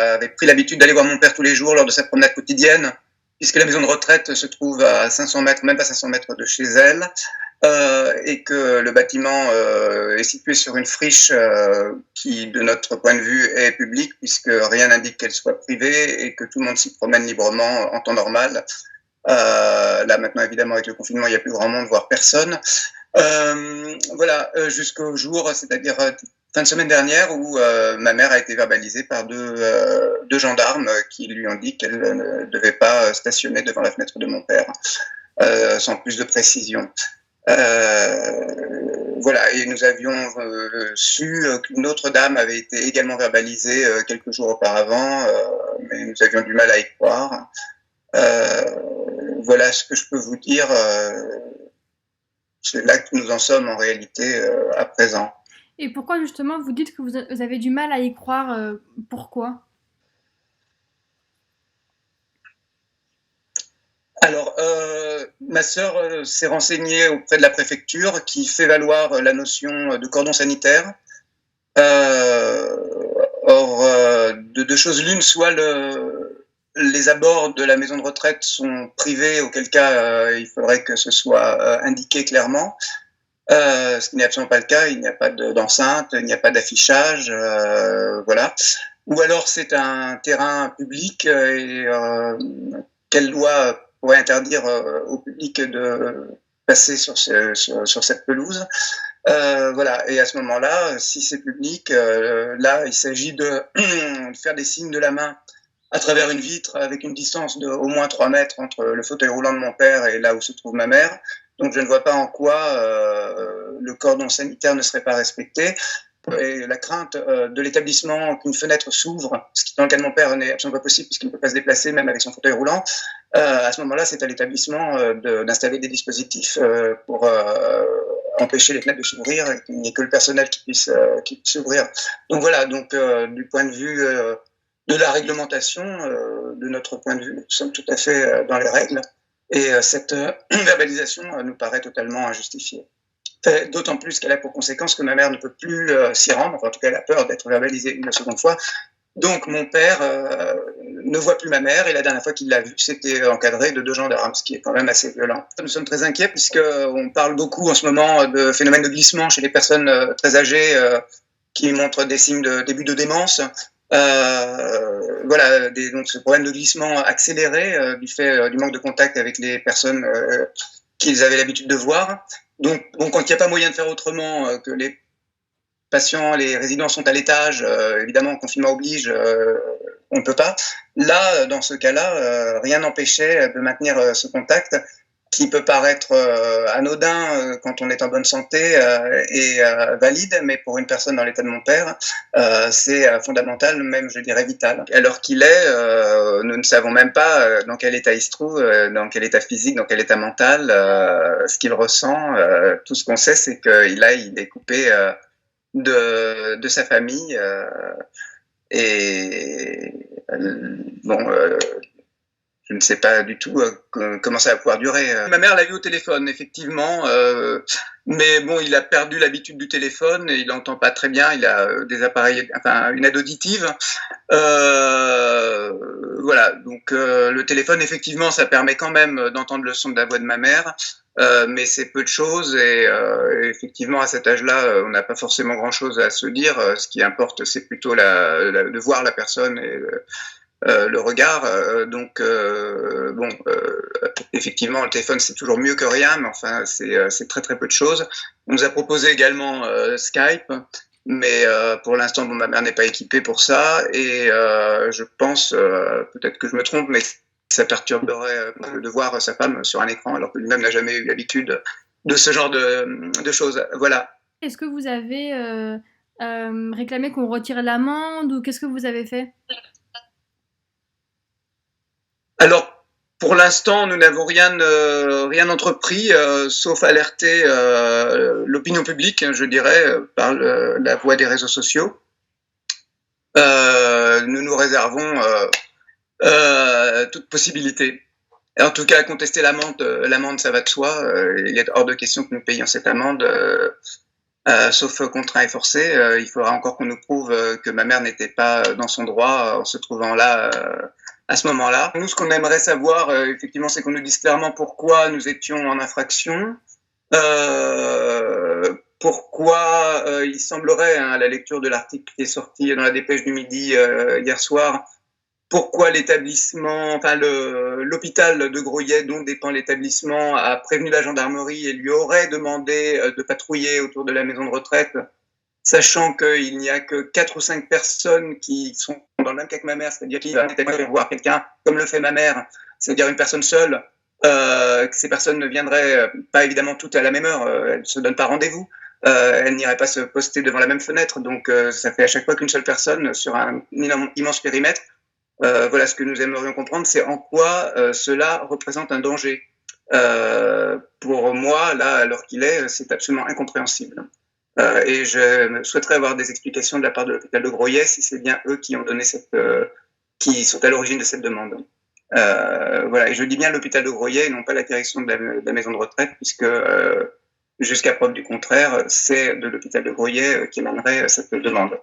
avait pris l'habitude d'aller voir mon père tous les jours lors de sa promenade quotidienne, puisque la maison de retraite se trouve à 500 mètres, même pas 500 mètres de chez elle, et que le bâtiment est situé sur une friche qui, de notre point de vue, est publique, puisque rien n'indique qu'elle soit privée et que tout le monde s'y promène librement en temps normal. Là, maintenant, évidemment, avec le confinement, il n'y a plus grand monde, voire personne. Voilà, jusqu'au jour, c'est-à-dire fin de semaine dernière, où ma mère a été verbalisée par deux gendarmes qui lui ont dit qu'elle ne devait pas stationner devant la fenêtre de mon père, sans plus de précision. Voilà, et nous avions su qu'une autre dame avait été également verbalisée quelques jours auparavant, mais nous avions du mal à y croire. Voilà ce que je peux vous dire. C'est là que nous en sommes en réalité à présent. Et pourquoi justement vous dites que vous avez du mal à y croire pourquoi? Alors, ma sœur s'est renseignée auprès de la préfecture qui fait valoir la notion de cordon sanitaire. Or, de deux choses l'une, soit les abords de la maison de retraite sont privés, auquel cas il faudrait que ce soit indiqué clairement. Ce qui n'est absolument pas le cas, il n'y a pas d'enceinte, il n'y a pas d'affichage, voilà. Ou alors c'est un terrain public et quelle loi pourrait interdire au public de passer sur cette pelouse. Voilà, et à ce moment-là, si c'est public, là il s'agit de faire des signes de la main à travers une vitre avec une distance de au moins 3 mètres entre le fauteuil roulant de mon père et là où se trouve ma mère. Donc je ne vois pas en quoi le cordon sanitaire ne serait pas respecté. Et la crainte de l'établissement qu'une fenêtre s'ouvre, ce qui dans le cas de mon père n'est absolument pas possible puisqu'il ne peut pas se déplacer même avec son fauteuil roulant, à ce moment-là c'est à l'établissement d'installer des dispositifs pour empêcher les fenêtres de s'ouvrir et qu'il n'y ait que le personnel qui puisse s'ouvrir. Donc voilà, donc du point de vue de la réglementation, de notre point de vue, nous sommes tout à fait dans les règles et cette verbalisation nous paraît totalement injustifiée. D'autant plus qu'elle a pour conséquence que ma mère ne peut plus s'y rendre, enfin, en tout cas elle a peur d'être verbalisée une seconde fois. Donc mon père ne voit plus ma mère et la dernière fois qu'il l'a vue, c'était encadré de 2 gendarmes, ce qui est quand même assez violent. Nous sommes très inquiets puisqu'on parle beaucoup en ce moment de phénomènes de glissement chez les personnes très âgées qui montrent des signes de début de démence. Voilà, donc ce problème de glissement accéléré du fait du manque de contact avec les personnes qu'ils avaient l'habitude de voir. Donc bon, quand il n'y a pas moyen de faire autrement, que les patients, les résidents sont à l'étage, évidemment, confinement oblige, on ne peut pas. Là, dans ce cas-là, rien n'empêchait de maintenir ce contact qui peut paraître anodin quand on est en bonne santé et valide, mais pour une personne dans l'état de mon père, c'est fondamental, même je dirais vital. À l'heure qu'il est, nous ne savons même pas dans quel état il se trouve, dans quel état physique, dans quel état mental, ce qu'il ressent. Tout ce qu'on sait, c'est qu'il est coupé de sa famille et bon, je ne sais pas du tout comment ça va pouvoir durer. Ma mère l'a vu au téléphone, effectivement, mais bon, il a perdu l'habitude du téléphone et il n'entend pas très bien. Il a des appareils, enfin une aide auditive. Voilà, donc le téléphone, effectivement, ça permet quand même d'entendre le son de la voix de ma mère, mais c'est peu de choses et effectivement, à cet âge-là, on n'a pas forcément grand-chose à se dire. Ce qui importe, c'est plutôt de voir la personne et le regard. Donc, bon, effectivement, le téléphone, c'est toujours mieux que rien, mais enfin, c'est très très peu de choses. On nous a proposé également Skype, mais pour l'instant, bon, ma mère n'est pas équipée pour ça, et je pense, peut-être que je me trompe, mais ça perturberait de voir sa femme sur un écran, alors que lui-même n'a jamais eu l'habitude de ce genre de choses. Voilà. Est-ce que vous avez réclamé qu'on retire l'amende ou qu'est-ce que vous avez fait? Alors, pour l'instant, nous n'avons rien entrepris, sauf alerter l'opinion publique, je dirais, par la voie des réseaux sociaux. Nous nous réservons toute possibilité. Et en tout cas, contester l'amende, ça va de soi. Il est hors de question que nous payions cette amende. sauf contraint et forcé. Il faudra encore qu'on nous prouve que ma mère n'était pas dans son droit en se trouvant là à ce moment-là. Nous, ce qu'on aimerait savoir, effectivement, c'est qu'on nous dise clairement pourquoi nous étions en infraction. Pourquoi il semblerait, à la lecture de l'article qui est sorti dans la Dépêche du Midi hier soir, pourquoi l'établissement, enfin l'hôpital de Groyet, dont dépend l'établissement, a prévenu la gendarmerie et lui aurait demandé de patrouiller autour de la maison de retraite, sachant qu'il n'y a que 4 ou 5 personnes qui sont dans le même cas que ma mère, c'est-à-dire qui vont voir quelqu'un, comme le fait ma mère, c'est-à-dire une personne seule, que ces personnes ne viendraient pas évidemment toutes à la même heure, elles ne se donnent pas rendez-vous, elles n'iraient pas se poster devant la même fenêtre, donc ça fait à chaque fois qu'une seule personne sur un immense périmètre. Voilà, ce que nous aimerions comprendre, c'est en quoi cela représente un danger. Pour moi, là, à l'heure qu'il est, c'est absolument incompréhensible. Et je souhaiterais avoir des explications de la part de l'hôpital de Groyet, si c'est bien eux qui ont donné qui sont à l'origine de cette demande. Voilà, et je dis bien l'hôpital de Groyet, et non pas la direction de la maison de retraite, puisque jusqu'à preuve du contraire, c'est de l'hôpital de Groyet qui émanerait cette demande.